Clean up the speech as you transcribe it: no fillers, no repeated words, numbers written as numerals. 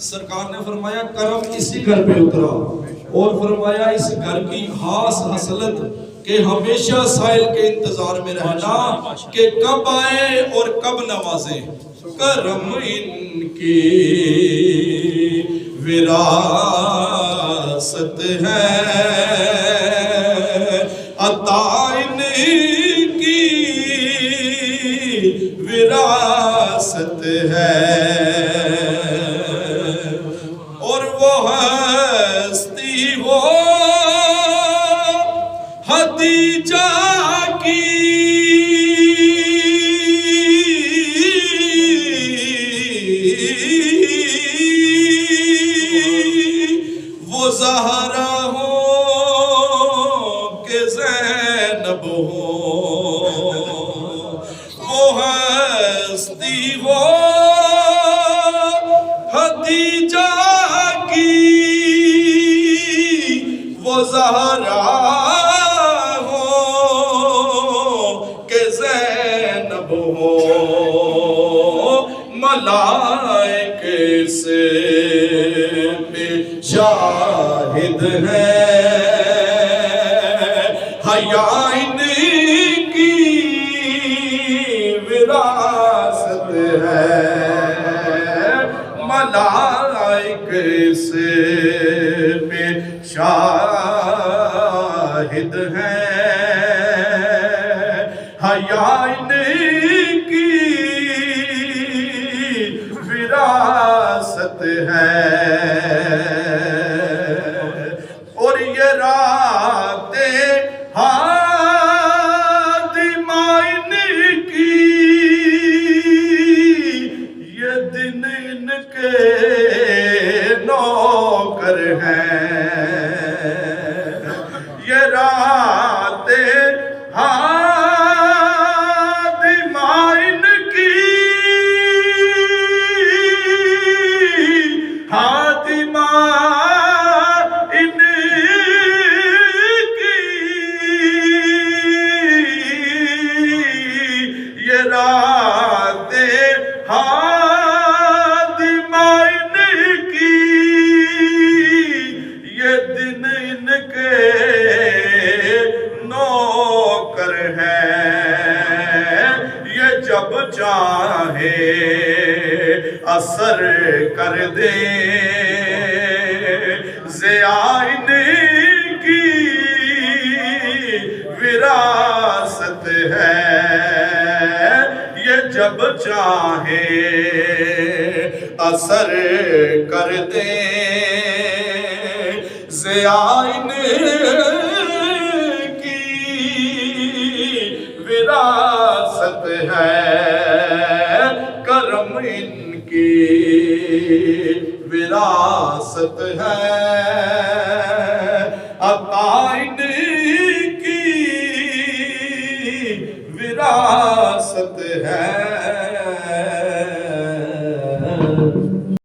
سرکار نے فرمایا کرم اسی گھر پہ اترا اور فرمایا اس گھر کی خاص حسلت کہ ہمیشہ سائل کے انتظار میں رہنا کہ کب آئے اور کب نوازیں. کرم ان کی وراثت ہے، عطا ان کی وراثت ہے، اور وہ ہستی وہ خدیجہ کی وہ زہرا ہو کہ زینب ہو، وہ ہستی وہ خدیجہ کی وہ زہرا ہو کہ زینب ہو. ملائکے سے شاہد ہے، حیا ان کی وراثت ہے. ملائکے سے شاہد ہے، حیا ان کی وراثت ہے. اور یہ راتیں خادمہ ان کی، یہ دن ان کے نوکر ہیں. یہ راتیں خادمہ ان کی، خادمہ ان کی، یہ راتیں خادمہ ان کی، یہ دن ان کے نوکر ہیں. یہ جب چاہے اثر کر دے ضیاء ان کی وراثت ہے. یہ جب چاہے اثر کر دے ضیاء ان کی وراثت ہے. کرم ان کی وراثت ہے، عطا ان کی وراثت ہے.